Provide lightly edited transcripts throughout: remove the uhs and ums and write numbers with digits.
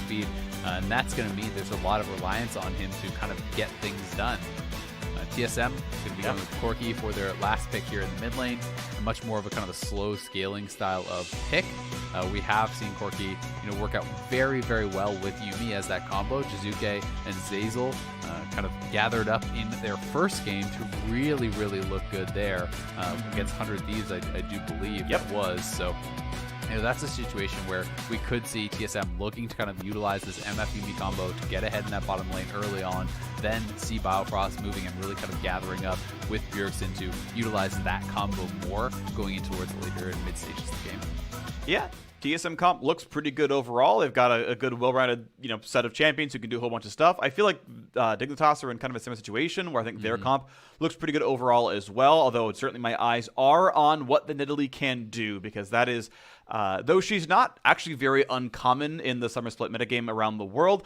speed, and that's going to mean there's a lot of reliance on him to kind of get things done. TSM is going to be going with Corki for their last pick here in the mid lane. Much more of a kind of a slow scaling style of pick. We have seen Corki, work out very, very well with Yuumi as that combo. Jizuke and Azael kind of gathered up in their first game to really, really look good there against 100 Thieves, I do believe it was. So that's a situation where we could see TSM looking to kind of utilize this MF Yuumi combo to get ahead in that bottom lane early on, then see Biofrost moving and really kind of gathering up with Bjergsen to utilize that combo more going into towards the later and mid stages of the game. Yeah. TSM comp looks pretty good overall. They've got a good, well-rounded, set of champions who can do a whole bunch of stuff. I feel like Dignitas are in kind of a similar situation where I think their comp looks pretty good overall as well, although certainly my eyes are on what the Nidalee can do, because that is, though she's not actually very uncommon in the Summer Split metagame around the world,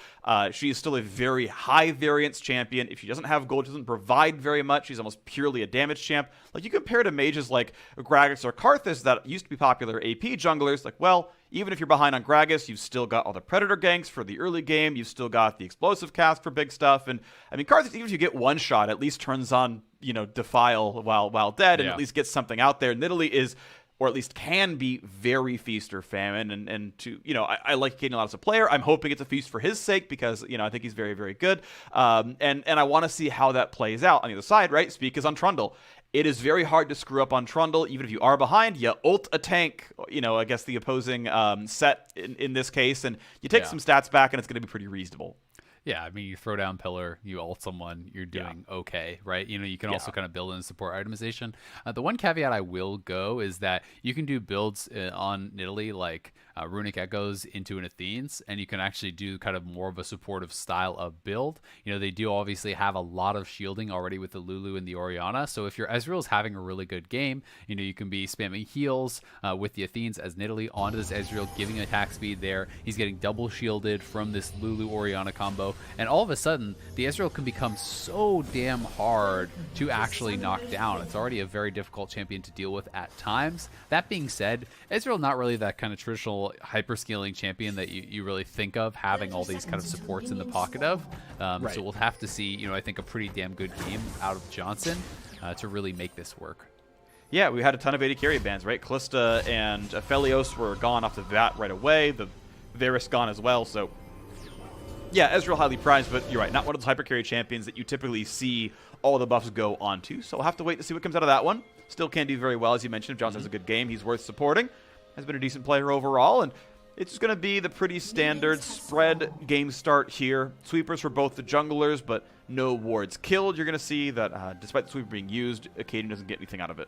she is still a very high variance champion. If she doesn't have gold, she doesn't provide very much. She's almost purely a damage champ. Like, you compare to mages like Gragas or Karthus that used to be popular AP junglers, like, well, even if you're behind on Gragas, you've still got all the Predator ganks for the early game. You've still got the explosive cast for big stuff. And, I mean, Karthus, even if you get one shot, at least turns on, Defile while dead and at least gets something out there. Nidalee is, or at least can be, very feast or famine. And to, I like Akaadian a lot as a player. I'm hoping it's a feast for his sake because, I think he's very, very good. And I want to see how that plays out. On the other side, right, Spica's on Trundle. It is very hard to screw up on Trundle, even if you are behind. You ult a tank, I guess the opposing Sett in this case, and you take some stats back, and it's going to be pretty reasonable. Yeah, I mean, you throw down pillar, you ult someone, you're doing okay, right? You can also kind of build in support itemization. The one caveat I will go is that you can do builds on Nidalee like Runic Echoes into an Athene's, and you can actually do kind of more of a supportive style of build. They do obviously have a lot of shielding already with the Lulu and the Orianna, so if your Ezreal is having a really good game, you can be spamming heals with the Athenes as Nidalee onto this Ezreal, giving attack speed there. He's getting double shielded from this Lulu Orianna combo. And all of a sudden, the Ezreal can become so damn hard to actually knock down. It's already a very difficult champion to deal with at times. That being said, Ezreal not really that kind of traditional hyper-scaling champion that you really think of having all these kind of supports in the pocket of. So we'll have to see, I think, a pretty damn good game out of Johnsun to really make this work. Yeah, we had a ton of AD carry bans, right? Kalista and Aphelios were gone off the bat right away. The Varus gone as well, so... Yeah, Ezreal highly prized, but you're right, not one of those hyper carry champions that you typically see all the buffs go onto. So we'll have to wait to see what comes out of that one. Still can do very well, as you mentioned. If Johnsun has a good game, he's worth supporting. Has been a decent player overall, and it's going to be the pretty standard spread game start here. Sweepers for both the junglers, but no wards killed. You're going to see that despite the sweeper being used, Akaadian doesn't get anything out of it.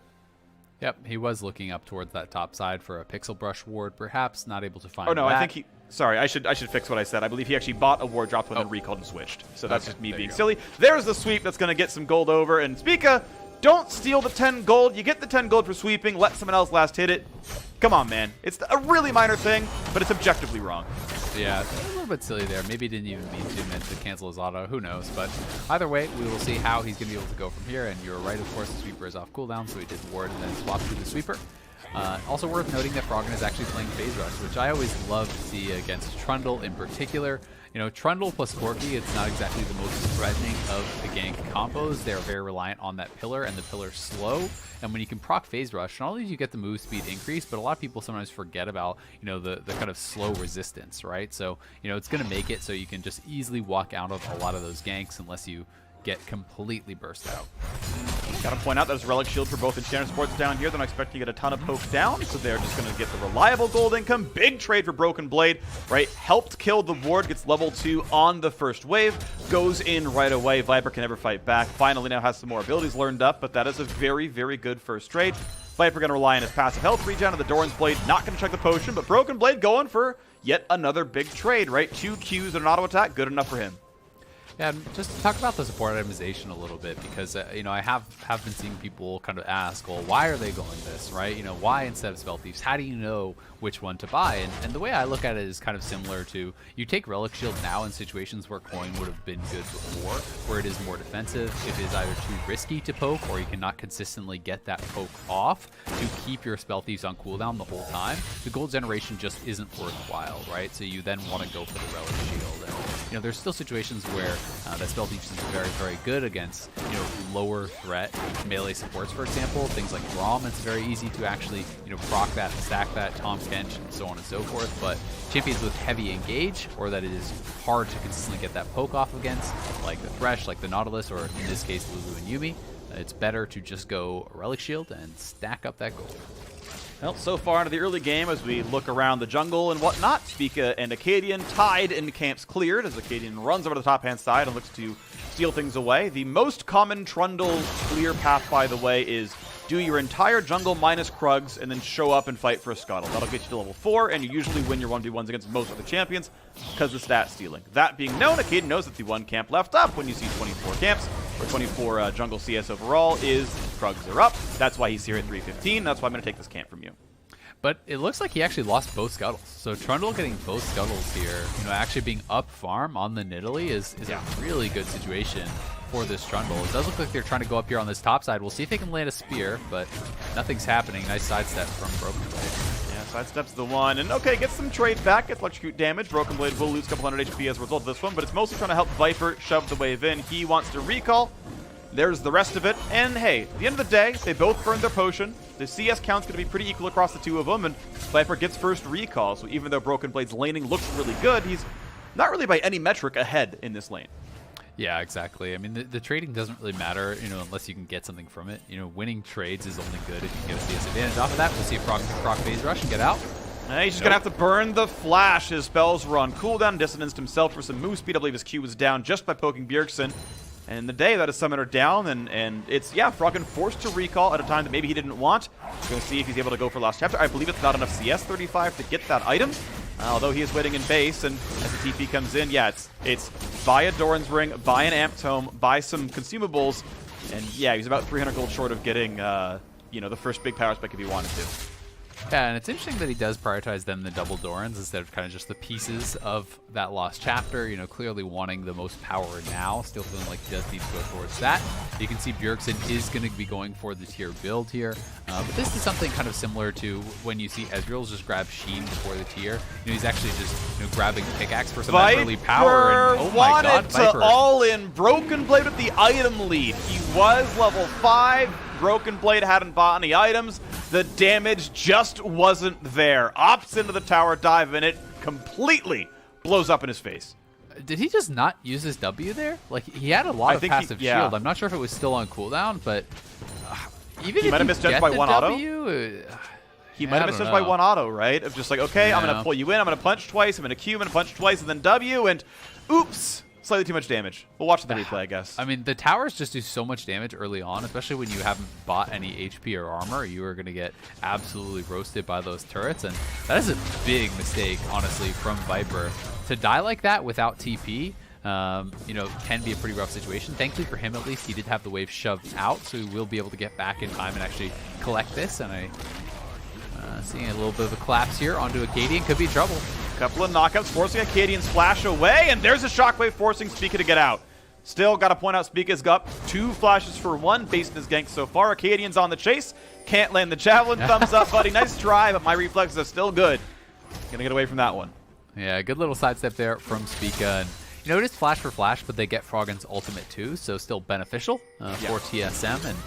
Yep, he was looking up towards that top side for a Pixel Brush ward, perhaps not able to find. Oh no, that. I think he. Sorry, I should fix what I said. I believe he actually bought a ward, dropped one, then recalled and switched. So that's just me being silly. There's the sweep that's going to get some gold over. And Spica, don't steal the 10 gold. You get the 10 gold for sweeping. Let someone else last hit it. Come on, man. It's a really minor thing, but it's objectively wrong. Yeah, a little bit silly there. Maybe he didn't even mean to meant to cancel his auto. Who knows? But either way, we will see how he's going to be able to go from here. And you're right, of course, the sweeper is off cooldown, so he did ward and then swapped to the sweeper. Also worth noting that Froggen is actually playing Phase Rush, which I always love to see against Trundle in particular. Trundle plus Corki, it's not exactly the most threatening of the gank combos. They're very reliant on that pillar, and the pillar's slow. And when you can proc Phase Rush, not only do you get the move speed increase, but a lot of people sometimes forget about, the kind of slow resistance, right? So, it's going to make it so you can just easily walk out of a lot of those ganks unless you get completely burst out. Gotta point out that there's Relic Shield for both Enchanted Sports down here. They're not expecting to get a ton of pokes down, so they're just going to get the reliable gold income. Big trade for Broken Blade, right? Helped kill the ward, gets level 2 on the first wave, goes in right away. Viper can never fight back. Finally now has some more abilities learned up, but that is a very, very good first trade. Viper going to rely on his passive health regen of the Doran's Blade. Not going to check the potion, but Broken Blade going for yet another big trade, right? 2 Qs and an auto attack, good enough for him. Yeah, and just to talk about the support itemization a little bit, because you know, I have been seeing people kind of ask, well, why are they going this, right? You know, why instead of Spell Thieves? How do you know which one to buy? And the way I look at it is kind of similar to, you take Relic Shield now in situations where Coin would have been good before, where it is more defensive. It is either too risky to poke, or you cannot consistently get that poke off to keep your Spell Thieves on cooldown the whole time. The gold generation just isn't worthwhile, right? So you then want to go for the Relic Shield. And, you know, there's still situations where that Spell Thieves is very, very good against, you know, lower threat melee supports, for example. Things like Braum, it's very easy to actually, you know, proc that, stack that, Tom's Kench, and so on and so forth. But champions with heavy engage, or that it is hard to consistently get that poke off against, like the Thresh, like the Nautilus, or in this case, Lulu and Yuumi, it's better to just go Relic Shield and stack up that gold. Well, so far into the early game, as we look around the jungle and whatnot, Spica and Akaadian tied in camps cleared, as Akaadian runs over to the top-hand side and looks to steal things away. The most common Trundle clear path, by the way, is do your entire jungle minus Krugs and then show up and fight for a Scuttle. That'll get you to level 4, and you usually win your 1v1s against most of the champions because of stat stealing. That being known, Akaadian knows that the one camp left up when you see 24 camps, or 24 jungle CS overall, is Krugs are up. That's why he's here at 315. That's why I'm going to take this camp from you. But it looks like he actually lost both Scuttles. So Trundle getting both Scuttles here, you know, actually being up farm on the nidalee is a really good situation for this Trundle. It does look like they're trying to go up here on this top side. We'll see if they can land a spear, but nothing's happening. Nice sidestep from Broken Blade. Yeah, sidesteps the one, and okay, gets some trade back, gets electrocute damage. Broken Blade will lose a couple hundred HP as a result of this one, but it's mostly trying to help Viper shove the wave in. He wants to recall. There's the rest of it, and hey, at the end of the day, they both burned their potion. The CS count's going to be pretty equal across the two of them, and Viper gets first recall, so even though Broken Blade's laning looks really good, he's not really by any metric ahead in this lane. Yeah, exactly. I mean, the trading doesn't really matter, you know, unless you can get something from it. You know, winning trades is only good if you can get a CS advantage off of that. We'll see if Frog phase rush and get out. He's just going to have to burn the flash. His spells were on cooldown, distanced himself for some move speed. I believe his Q was down just by poking Bjergsen. And in the day, that is Summoner down, and it's, yeah, Froggen forced to recall at a time that maybe he didn't want. We're going to see if he's able to go for last chapter. I believe it's not enough CS 35 to get that item, although he is waiting in base, and as the TP comes in, yeah, it's buy a Doran's Ring, buy an Amped Tome, buy some consumables, and yeah, he's about 300 gold short of getting, you know, the first big power spec if he wanted to. Yeah, and it's interesting that he does prioritize them the double Dorans instead of kind of just the pieces of that lost chapter. You know, clearly wanting the most power now, still feeling like he does need to go towards that. You can see Bjergsen is going to be going for the tier build here, but this is something kind of similar to when you see Ezreal just grab Sheen before the tier. You know, he's actually just, you know, grabbing pickaxe for some early power. And, oh my God, Viper. All in Broken Blade with the item lead. He was level 5. Broken Blade hadn't bought any items. The damage just wasn't there. Opts into the tower dive, and it completely blows up in his face. Did he just not use his W there? Like, he had a lot of passive shield. I'm not sure if it was still on cooldown, but even he if might have misjudged by one auto. He might have misjudged by one auto, right? Of just like, okay, I'm going to pull you in, I'm going to punch twice, I'm going to Q, I'm going to punch twice, and then W, and oops. Slightly too much damage. We'll watch the replay, I guess. I mean, the towers just do so much damage early on, especially when you haven't bought any HP or armor. You are going to get absolutely roasted by those turrets, and that is a big mistake, honestly, from Viper. To die like that without TP, you know, can be a pretty rough situation. Thankfully for him, at least, he did have the wave shoved out, so he will be able to get back in time and actually collect this. And I seeing a little bit of a collapse here onto Akaadian. Could be trouble. Couple of knockouts forcing Akaadian's flash away, and there's a shockwave forcing Spica to get out. Still got to point out Spica's got 2 flashes for 1 based in his gank so far. Akaadian's on the chase. Can't land the javelin. Thumbs up, buddy. Nice try, but my reflexes are still good. Gonna get away from that one. Yeah, good little sidestep there from Spica. And, you know, it is flash for flash, but they get Froggen's ultimate too, so still beneficial for TSM. And,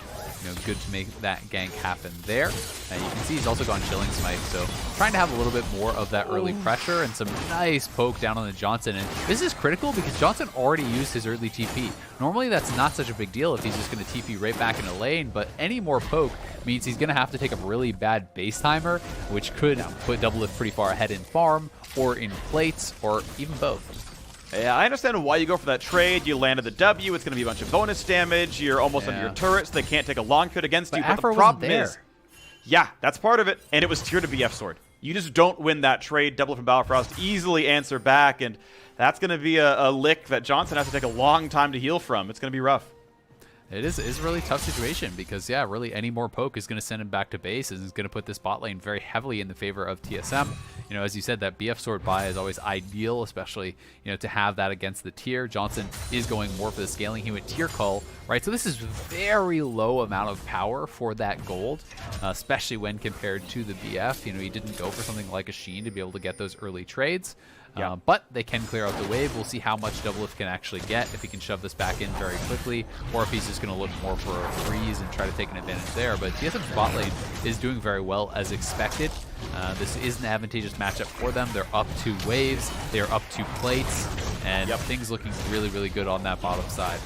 you know, good to make that gank happen there. And you can see he's also gone Chilling Smite, so trying to have a little bit more of that early pressure and some nice poke down on the Johnsun. And this is critical because Johnsun already used his early TP. Normally that's not such a big deal if he's just going to TP right back in the lane, but any more poke means he's going to have to take a really bad base timer, which could put DoubleLift pretty far ahead in farm or in plates or even both. Yeah, I understand why you go for that trade. You landed the W. It's going to be a bunch of bonus damage. You're almost under your turrets. They can't take a long crit against you. But the problem is, yeah, that's part of it. And it was tiered to BF Sword. You just don't win that trade. Double from Biofrost easily answer back, and that's going to be a lick that Johnsun has to take a long time to heal from. It's going to be rough. It is a really tough situation because, yeah, really any more poke is going to send him back to base and is going to put this bot lane very heavily in the favor of TSM. You know, as you said, that BF sword buy is always ideal, especially, you know, to have that against the tier. Johnsun is going more for the scaling. He went tier cull, right? So this is very low amount of power for that gold, especially when compared to the BF. You know, he didn't go for something like a Sheen to be able to get those early trades. Yeah. But they can clear out the wave. We'll see how much DoubleLift can actually get, if he can shove this back in very quickly, or if he's just going to look more for a freeze and try to take an advantage there. But TSM's bot lane is doing very well as expected. This is an advantageous matchup for them. They're up 2 waves, they're up 2 plates, and things looking really, really good on that bottom side.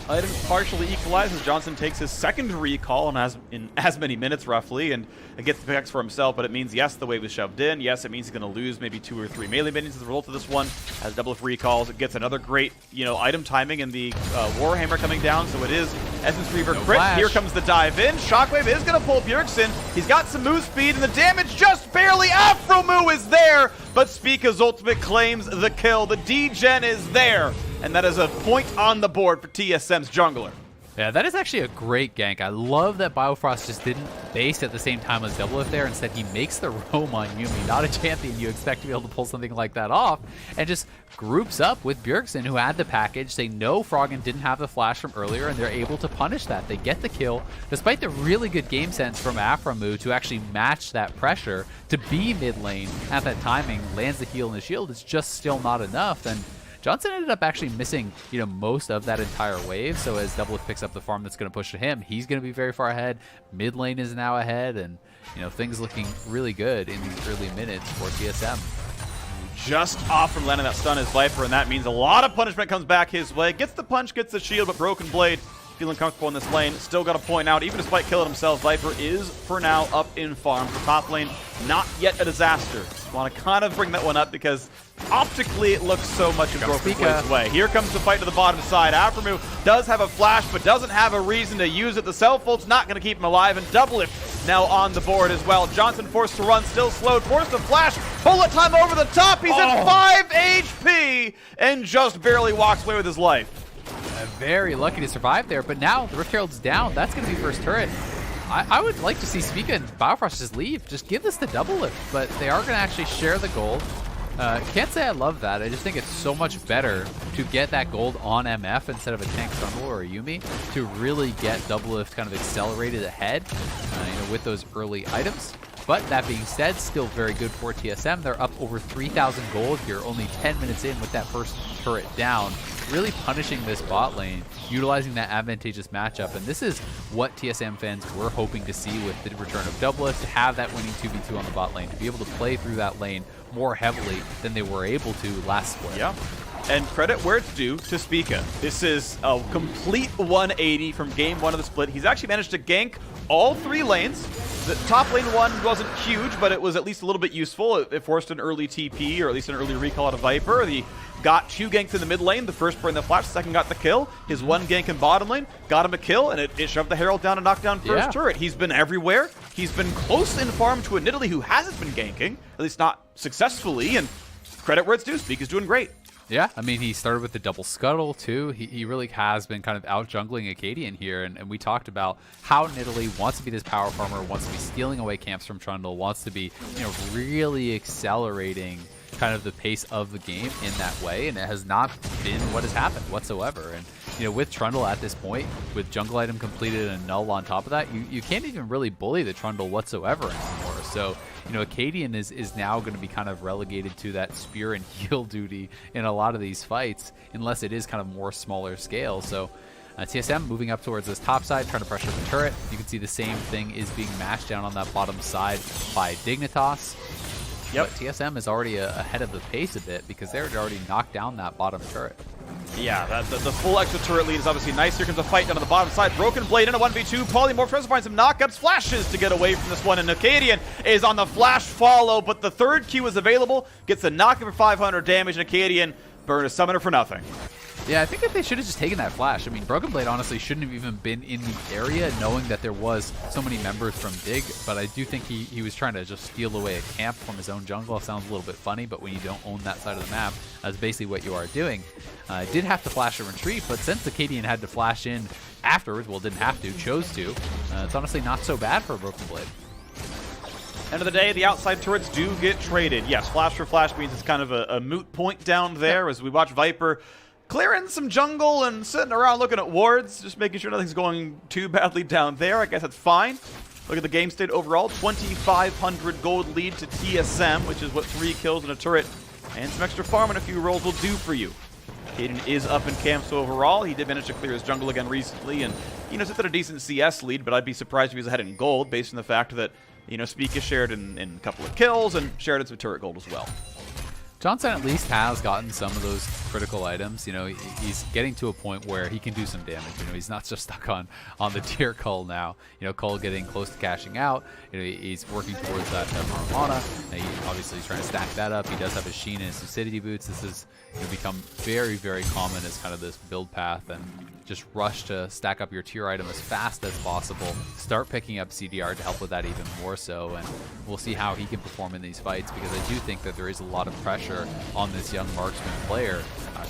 Items partially equalized as Johnsun takes his second recall in as many minutes roughly, and gets the pickaxe for himself, but it means, yes, the wave is shoved in. Yes, it means he's going to lose maybe 2 or 3 melee minions as a result of this one. Has DoubleLift recalls, it gets another great, you know, item timing in the Warhammer coming down, so it is Essence Reaver crit. Here comes the dive in. Shockwave is going to pull Bjergsen. He's got some move speed, and the damage just barely. Aphromoo is there, but Spica's ultimate claims the kill. The D-Gen is there. And that is a point on the board for TSM's jungler. Yeah, that is actually a great gank. I love that Biofrost just didn't base at the same time as DoubleLift there. Instead, he makes the roam on Yuumi. Not a champion you expect to be able to pull something like that off. And just groups up with Bjergsen, who had the package. They know Froggen didn't have the flash from earlier, and they're able to punish that. They get the kill, despite the really good game sense from Aphromoo to actually match that pressure to be mid lane at that timing. Lands the heal and the shield. It's just still not enough. And Johnsun ended up actually missing, you know, most of that entire wave. So as DoubleLift picks up the farm that's going to push to him, he's going to be very far ahead. Mid lane is now ahead, and, you know, things looking really good in these early minutes for TSM. Just off from landing that stun is Viper, and that means a lot of punishment comes back his way. Gets the punch, gets the shield, but Broken Blade feeling comfortable in this lane. Still got to point out, even despite killing himself, Viper is, for now, up in farm. For top lane, not yet a disaster. Want to kind of bring that one up because optically it looks so much in Broken Blade's way. Here comes the fight to the bottom side. Aphromoo does have a flash, but doesn't have a reason to use it. The self-ult's not going to keep him alive, and DoubleLift now on the board as well. Johnsun forced to run, still slowed, forced to flash. Bullet time over the top. He's at 5 HP and just barely walks away with his life. Very lucky to survive there, but now the Rift Herald's down. That's going to be first turret. I would like to see Spica and Biofrost just leave. Just give this to DoubleLift, but they are going to actually share the gold. Can't say I love that. I just think it's so much better to get that gold on MF instead of a tank Trundle or a Yuumi to really get DoubleLift kind of accelerated ahead, you know, with those early items. But that being said, still very good for TSM. They're up over 3,000 gold here, only 10 minutes in with that first turret down. Really punishing this bot lane, utilizing that advantageous matchup. And this is what TSM fans were hoping to see with the return of DoubleLift, to have that winning 2v2 on the bot lane, to be able to play through that lane more heavily than they were able to last split. Yeah. And credit where it's due to Spica. This is a complete 180 from game 1 of the split. He's actually managed to gank all 3 lanes. The top lane one wasn't huge, but it was at least a little bit useful. It forced an early TP, or at least an early recall out of Viper. He got 2 ganks in the mid lane. The first burned the flash, the second got the kill. His 1 gank in bottom lane got him a kill, and it shoved the Herald down and knocked down first turret. He's been everywhere. He's been close in farm to a nidalee who hasn't been ganking, at least not successfully, and credit where it's due. Spica's doing great. Yeah, I mean, he started with the double scuttle, too. He really has been kind of out-jungling Akaadian here, and we talked about how nidalee wants to be this power farmer, wants to be stealing away camps from Trundle, wants to be, you know, really accelerating kind of the pace of the game in that way, and it has not been what has happened whatsoever. And, you know, with Trundle at this point, with jungle item completed and null on top of that, you can't even really bully the Trundle whatsoever anymore. So, you know, Akaadian is now going to be kind of relegated to that spear and heal duty in a lot of these fights, unless it is kind of more smaller scale. So TSM moving up towards this top side, trying to pressure the turret. You can see the same thing is being matched down on that bottom side by Dignitas. Yep. But TSM is already ahead of the pace a bit because they already knocked down that bottom turret. Yeah, the full extra turret lead is obviously nice. Here comes a fight down on the bottom side. Broken Blade in a 1v2. Polymorph tries to find some knockouts, flashes to get away from this one. And Akaadian is on the flash follow, but the third Q is available. Gets a knockup for 500 damage, and Akaadian burned a summoner for nothing. Yeah, I think that they should have just taken that flash. I mean, Broken Blade honestly shouldn't have even been in the area knowing that there was so many members from Dig, but I do think he was trying to just steal away a camp from his own jungle. It sounds a little bit funny, but when you don't own that side of the map, that's basically what you are doing. Did have to flash a retreat, but since Akaadian had to flash in afterwards, well, didn't have to, chose to, it's honestly not so bad for Broken Blade. End of the day, the outside turrets do get traded. Yes, flash for flash means it's kind of a moot point down there as we watch Viper clearing some jungle and sitting around looking at wards, just making sure nothing's going too badly down there. I guess that's fine. Look at the game state overall. 2,500 gold lead to TSM, which is what 3 kills in a turret and some extra farm and a few rolls will do for you. Akaadian is up in camp, so overall, he did manage to clear his jungle again recently and, you know, sits at a decent CS lead, but I'd be surprised if he was ahead in gold based on the fact that, you know, Spica shared in a couple of kills and shared in some turret gold as well. Johnsun at least has gotten some of those critical items. You know, he's getting to a point where he can do some damage. You know, he's not just stuck on the tier Cull now. You know, Cull getting close to cashing out. You know, he's working towards that Orianna. He obviously is trying to stack that up. He does have his Sheen and his Lucidity boots. This has, you know, become very, very common as kind of this build path, and just rush to stack up your tier item as fast as possible. Start picking up CDR to help with that even more so, and we'll see how he can perform in these fights, because I do think that there is a lot of pressure on this young marksman player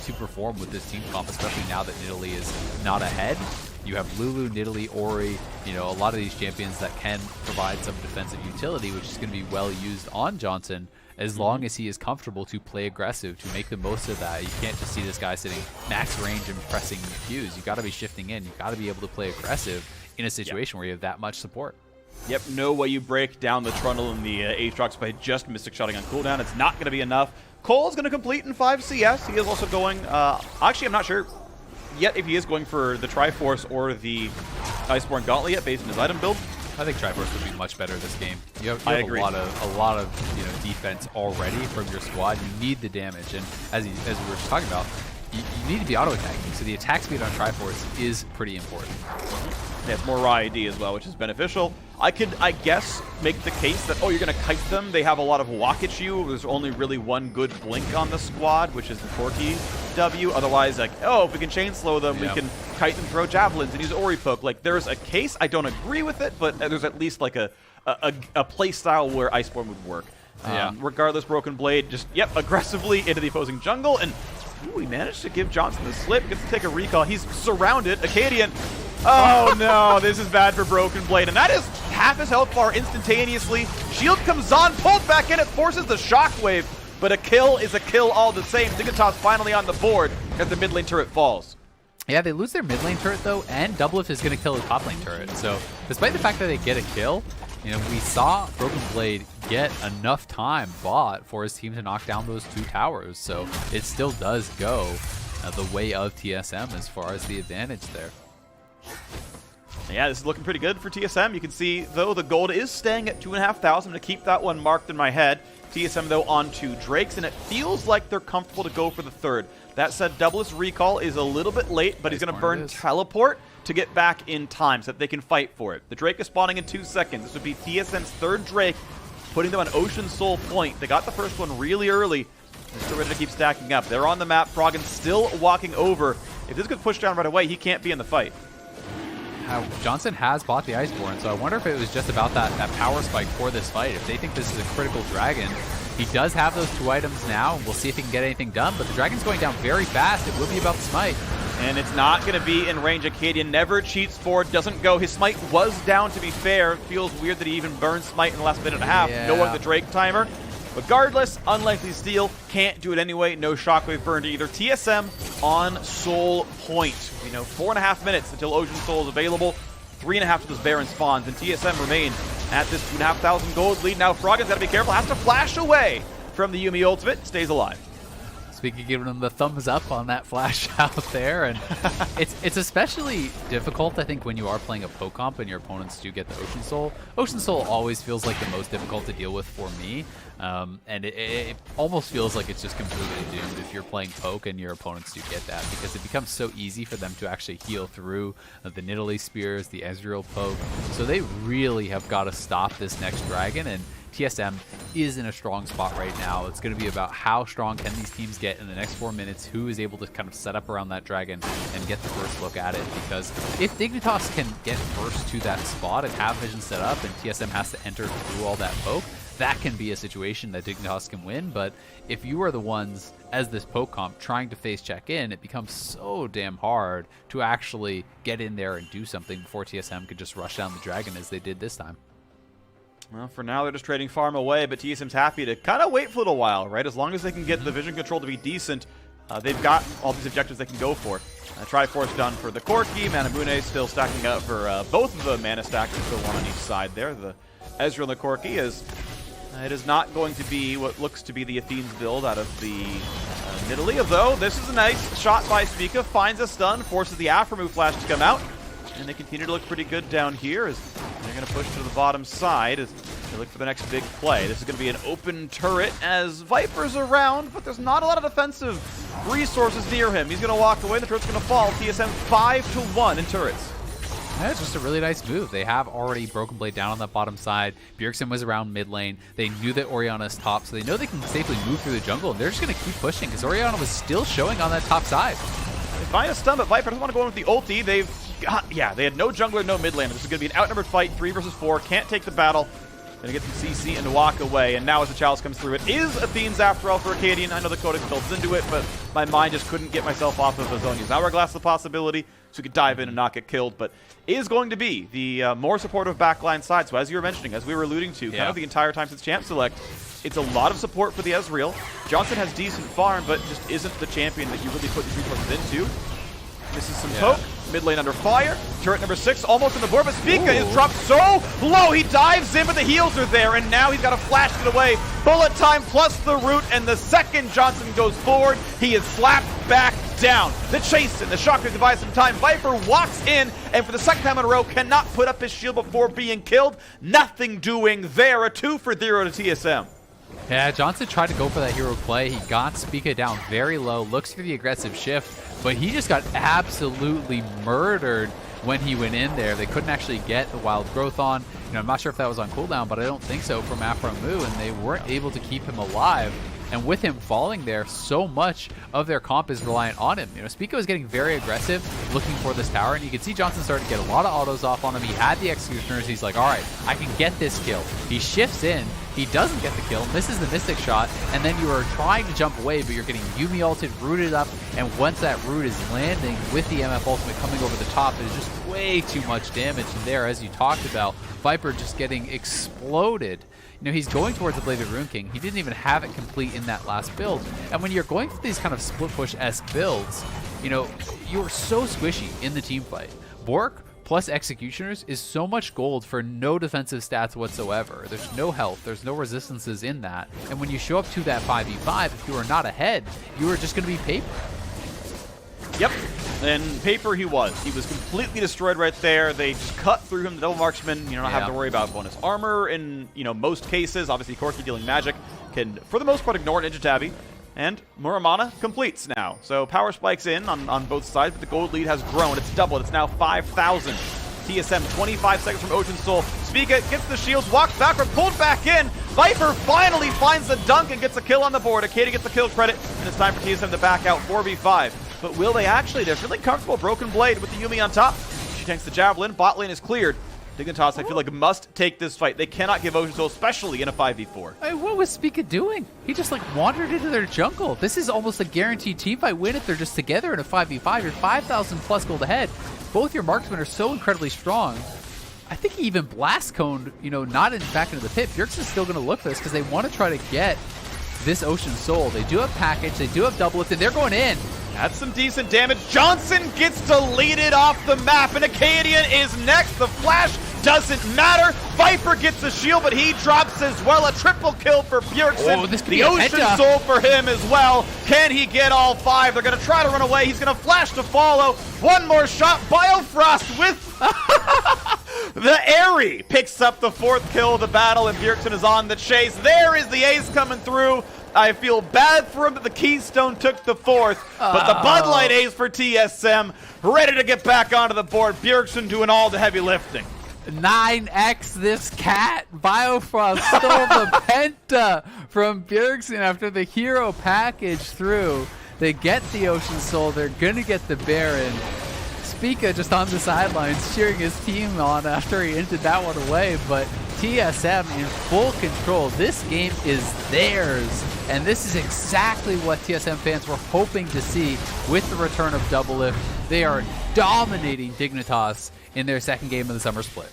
to perform with this team comp, especially now that nidalee is not ahead. You have Lulu, nidalee, Ori, you know, a lot of these champions that can provide some defensive utility, which is going to be well used on Johnsun, as long as he is comfortable to play aggressive, to make the most of that. You can't just see this guy sitting max range and pressing Qs. You got to be shifting in. You got to be able to play aggressive in a situation where you have that much support. Yep, no way you break down the Trundle and the Aatrox by just Mystic Shotting on cooldown. It's not going to be enough. Cole's going to complete in 5 CS. He is also going, actually I'm not sure yet if he is going for the Triforce or the Iceborne Gauntlet yet based on his item build. I think Triforce would be much better this game. You have I a agree. lot of you know, defense already from your squad. You need the damage, and as we were just talking about, you need to be auto attacking. So the attack speed on Triforce is pretty important. Yeah, it's more raw ID as well, which is beneficial. I could, I guess, make the case that, oh, you're going to kite them. They have a lot of walk at you. There's only really one good blink on the squad, which is the Corki W. Otherwise, like, oh, if we can chain slow them, we can kite them, throw javelins, and use Ori poke. Like, there's a case. I don't agree with it, but there's at least like a play style where Iceborne would work. Regardless, Broken Blade just, aggressively into the opposing jungle, and ooh, he managed to give Johnsun the slip. Gets to take a recall. He's surrounded. Akaadian. Oh no, this is bad for Broken Blade, and that is half his health bar instantaneously. Shield comes on, pulled back in, it forces the shockwave, but a kill is a kill all the same. Dignitas finally on the board as the mid lane turret falls. Yeah, they lose their mid lane turret though, and DoubleLift is going to kill the top lane turret. So despite the fact that they get a kill, you know, we saw Broken Blade get enough time bought for his team to knock down those 2 towers. So it still does go the way of TSM as far as the advantage there. Yeah, this is looking pretty good for TSM. You can see, though, the gold is staying at 2,500 to keep that one marked in my head. TSM, though, on 2 Drakes, and it feels like they're comfortable to go for the 3rd. That said, Double's recall is a little bit late, but he's going to burn teleport to get back in time so that they can fight for it. The Drake is spawning in 2 seconds. This would be TSM's 3rd Drake, putting them on Ocean Soul Point. They got the first one really early. They're still ready to keep stacking up. They're on the map. Froggen still walking over. If this gets pushed down right away, he can't be in the fight. Johnsun has bought the Iceborne, so I wonder if it was just about that power spike for this fight. If they think this is a critical dragon, he does have those 2 items now. We'll see if he can get anything done, but the dragon's going down very fast. It will be about the smite. And it's not going to be in range. Akaadian never cheats forward, doesn't go. His smite was down, to be fair. Feels weird that he even burned smite in the last minute and a half, knowing the Drake timer. Regardless, unlikely steal, can't do it anyway. No shockwave burned either. TSM on Soul Point. You know, 4.5 minutes until Ocean Soul is available. 3.5 to this Baron spawns, and TSM remain at this 2,500 gold lead. Now Froggen's got to be careful, has to flash away from the Yuumi ultimate, stays alive. Spica giving him the thumbs up on that flash out there, and it's especially difficult, I think, when you are playing a poke comp and your opponents do get the Ocean Soul. Ocean Soul always feels like the most difficult to deal with for me, and it almost feels like it's just completely doomed if you're playing poke and your opponents do get that, because it becomes so easy for them to actually heal through the nidalee spears, the Ezreal poke. So they really have got to stop this next dragon, and TSM is in a strong spot right now. It's going to be about how strong can these teams get in the next 4 minutes, who is able to kind of set up around that dragon and get the first look at it. Because if Dignitas can get first to that spot and have vision set up and TSM has to enter through all that poke, that can be a situation that Dignitas can win. But if you are the ones as this poke comp trying to face check in, it becomes so damn hard to actually get in there and do something before TSM could just rush down the dragon as they did this time. Well, for now, they're just trading farm away, but TSM's happy to kind of wait for a little while, right? As long as they can get the vision control to be decent, they've got all these objectives they can go for. Triforce done for the Corki. Manamune still stacking up for both of the mana stackers, so one on each side there. The Ezreal and the Corki is... it is not going to be what looks to be the Athene's build out of the nidalee, though. This is a nice shot by Spica, finds a stun, forces the Aphromoo flash to come out, and they continue to look pretty good down here as they're going to push to the bottom side as they look for the next big play. This is going to be an open turret as Viper's around, but there's not a lot of defensive resources near him. He's going to walk away, the turret's going to fall. TSM 5-1 in turrets. That's just a really nice move. They have already Broken Blade down on that bottom side. Bjergsen was around mid lane. They knew that Orianna's top, so they know they can safely move through the jungle, and they're just going to keep pushing because Orianna was still showing on that top side. They find a stun, but Viper doesn't want to go in with the ulti. They've got, they had no jungler, no mid laner. This is going to be an outnumbered fight, 3 versus 4. Can't take the battle. Going to get some CC and walk away. And now as the chalice comes through, it is Athene's after all for Akaadian. I know the Codex builds into it, but my mind just couldn't get myself off of Azonia's Hourglass the possibility, so we could dive in and not get killed. But is going to be the more supportive backline side. So as you were mentioning, as we were alluding to, kind of the entire time since Champ Select, it's a lot of support for the Ezreal. Johnsun has decent farm, but just isn't the champion that you really put these resources into. This is some poke. Mid lane under fire. Turret number 6 almost on the board, but Spica is dropped so low. He dives in, but the heals are there, and now he's got to flash it away. Bullet time plus the root, and the second Johnsun goes forward, he is slapped back down. The chase and the shocker to buy some time. Viper walks in, and for the second time in a row, cannot put up his shield before being killed. Nothing doing there. A 2 for 0 to TSM. Yeah, Johnsun tried to go for that hero play. He got Spica down very low, looks for the aggressive shift, but he just got absolutely murdered when he went in there. They couldn't actually get the wild growth on. You know, I'm not sure if that was on cooldown, but I don't think so from Aphromoo, and they weren't able to keep him alive. And with him falling there, so much of their comp is reliant on him. You know, Spica was getting very aggressive, looking for this tower, and you can see Johnsun starting to get a lot of autos off on him. He had the executioners. He's like, all right, I can get this kill. He shifts in. He doesn't get the kill, misses the Mystic shot, and then you are trying to jump away, but you're getting Yuumi ulted, rooted up, and once that root is landing with the MF ultimate coming over the top, there's just way too much damage in there, as you talked about. Viper just getting exploded. You know, he's going towards the Blade of Rune King. He didn't even have it complete in that last build. And when you're going for these kind of split push-esque builds, you know, you're so squishy in the team fight. Bork plus Executioners is so much gold for no defensive stats whatsoever. There's no health, there's no resistances in that. And when you show up to that 5v5, if you are not ahead, you are just going to be paper. Yep, and paper he was. He was completely destroyed right there. They just cut through him, the double marksman. You don't have to worry about bonus armor in, you know, most cases. Obviously, Corki dealing magic can, for the most part, ignore Ninja Tabby. And Muramana completes now. So power spikes in on both sides, but the gold lead has grown. It's doubled. It's now 5,000. TSM 25 seconds from Ocean Soul. Spica gets the shields, walks backward, pulled back in. Viper finally finds the dunk and gets a kill on the board. Akaadian gets the kill credit, and it's time for TSM to back out 4v5. But will they actually? They're feeling comfortable. Broken Blade with the Yuumi on top. She tanks the Javelin. Bot lane is cleared. Dignitas, I feel like, must take this fight. They cannot give Ocean Soul, especially in a 5v4. Hey, what was Spica doing? He just, like, wandered into their jungle. This is almost a guaranteed team fight win if they're just together in a 5v5. You're 5,000 plus gold ahead. Both your marksmen are so incredibly strong. I think he even blast coned, you know, not back into the pit. Bjergsen's still going to look for this because they want to try to get this Ocean Soul. They do have package. They do have DoubleLift, and they're going in. That's some decent damage. Johnsun gets deleted off the map, and Akaadian is next. The flash doesn't matter. Viper gets a shield, but he drops as well. A triple kill for Bjergsen. Oh, this could the be a Ocean penta. Soul for him as well. Can he get all 5? They're going to try to run away. He's going to flash to follow. One more shot. Biofrost with the Airy picks up the 4th kill of the battle, and Bjergsen is on the chase. There is the ace coming through. I feel bad for him that the Keystone took the 4th, but the Bud Light ace for TSM, ready to get back onto the board. Bjergsen doing all the heavy lifting. 9x this cat. Biofrost stole the penta from Bjergsen after the hero package through. They get the Ocean Soul. They're going to get the Baron. Spica just on the sidelines cheering his team on after he ended that one away, but TSM in full control. This game is theirs, and this is exactly what TSM fans were hoping to see with the return of DoubleLift. They are dominating Dignitas in their second game of the summer split.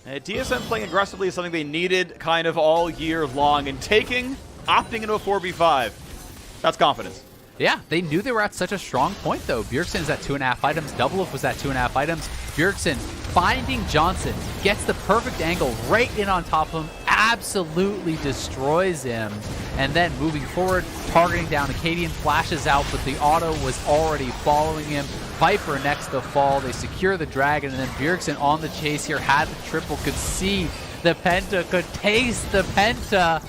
TSM playing aggressively is something they needed kind of all year long, and opting into a 4v5, that's confidence. Yeah, they knew they were at such a strong point, though. Bjergsen is at 2.5 items. DoubleLift was at 2.5 items. Bjergsen finding Johnsun, gets the perfect angle right in on top of him, absolutely destroys him, and then moving forward, targeting down. Akaadian flashes out, but the auto was already following him. Viper next to fall. They secure the dragon, and then Bjergsen on the chase here, had the triple, could see the penta, could taste the penta,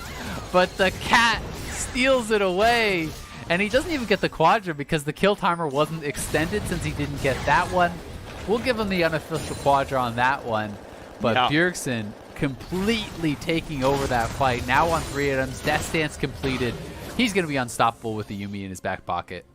but the cat steals it away. And he doesn't even get the quadra because the kill timer wasn't extended since he didn't get that one. We'll give him the unofficial quadra on that one. But yeah. Bjergsen completely taking over that fight. Now on 3 items, Death Dance completed. He's going to be unstoppable with the Yuumi in his back pocket.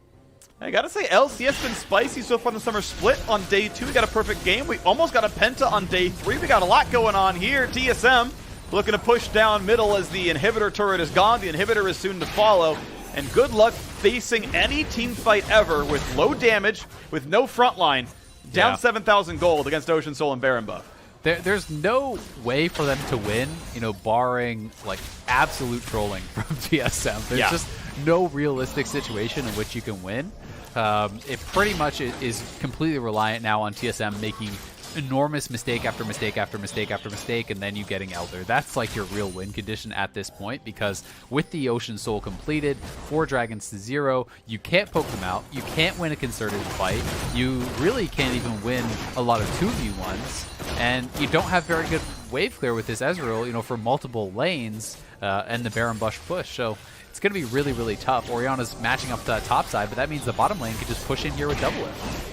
I gotta say, LCS been spicy so far in the summer split. On day 2, we got a perfect game. We almost got a penta on day 3. We got a lot going on here. TSM looking to push down middle as the inhibitor turret is gone. The inhibitor is soon to follow. And good luck facing any team fight ever with low damage, with no frontline, down 7,000 gold against Ocean Soul and Baron buff. There's no way for them to win, you know, barring like absolute trolling from TSM. There's just no realistic situation in which you can win. It pretty much is completely reliant now on TSM making enormous mistake after mistake after mistake after mistake, and then you getting Elder. That's like your real win condition at this point, because with the Ocean Soul completed, 4 dragons to 0, you can't poke them out, you can't win a concerted fight, you really can't even win a lot of 2v1s, and you don't have very good wave clear with this Ezreal, you know, for multiple lanes, and the Baron Bush push, so it's going to be really, really tough. Orianna's matching up to that top side, but that means the bottom lane could just push in here with DoubleLift.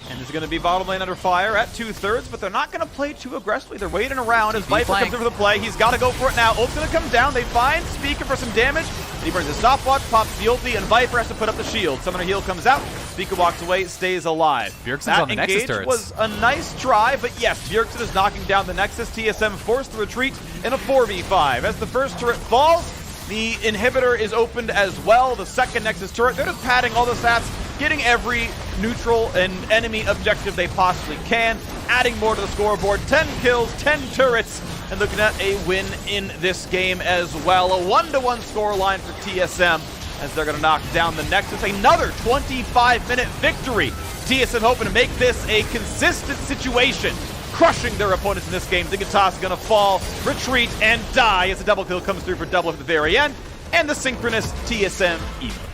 And there's going to be bottom lane under fire at 2/3, but they're not going to play too aggressively. They're waiting around as Viper comes in for the play. He's got to go for it now. Ult's going to come down. They find Spica for some damage. He burns his stopwatch, pops the ulti, and Viper has to put up the shield. Summoner heal comes out. Spica walks away, stays alive. Bjergsen's on the Nexus turrets. Was a nice try, but yes, Bjergsen is knocking down the Nexus. TSM forced the retreat in a 4v5. As the first turret falls, the inhibitor is opened as well. The second Nexus turret, they're just padding all the stats, getting every neutral and enemy objective they possibly can, adding more to the scoreboard. 10 kills, 10 turrets, and looking at a win in this game as well. A 1-1 scoreline for TSM as they're going to knock down the Nexus. Another 25-minute victory. TSM hoping to make this a consistent situation, crushing their opponents in this game. Dignitas is going to fall, retreat, and die as a double kill comes through for Double at the very end, and the synchronous TSM emotes.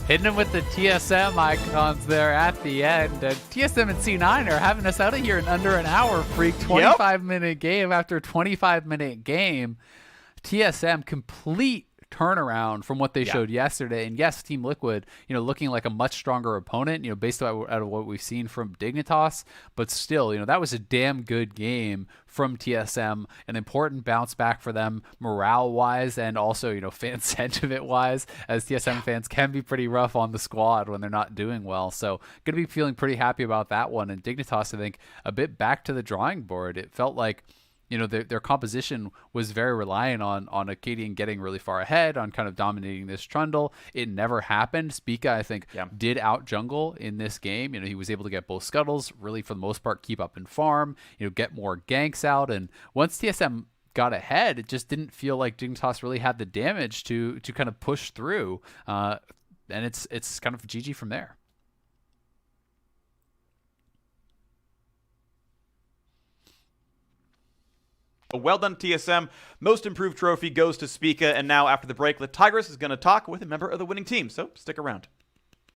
Hitting him with the TSM icons there at the end. And TSM and C9 are having us out of here in under an hour, Phreak. 25-minute game after 25-minute game. TSM complete turnaround from what they showed yesterday. And yes, Team Liquid, you know, looking like a much stronger opponent, you know, based out of what we've seen from Dignitas, but still, you know, that was a damn good game from TSM, an important bounce back for them morale-wise and also, you know, fan sentiment-wise, as TSM fans can be pretty rough on the squad when they're not doing well. So going to be feeling pretty happy about that one. And Dignitas, I think, a bit back to the drawing board. It felt like, you know, their composition was very reliant on Akaadian getting really far ahead, on kind of dominating this Trundle. It never happened. Spica, I think, did out jungle in this game. You know, he was able to get both scuttles, really for the most part keep up and farm, you know, get more ganks out. And once TSM got ahead, it just didn't feel like Dignitas really had the damage to kind of push through. And it's kind of GG from there. Well done, TSM. Most improved trophy goes to Spica, and now after the break, the Tigress is going to talk with a member of the winning team, so stick around.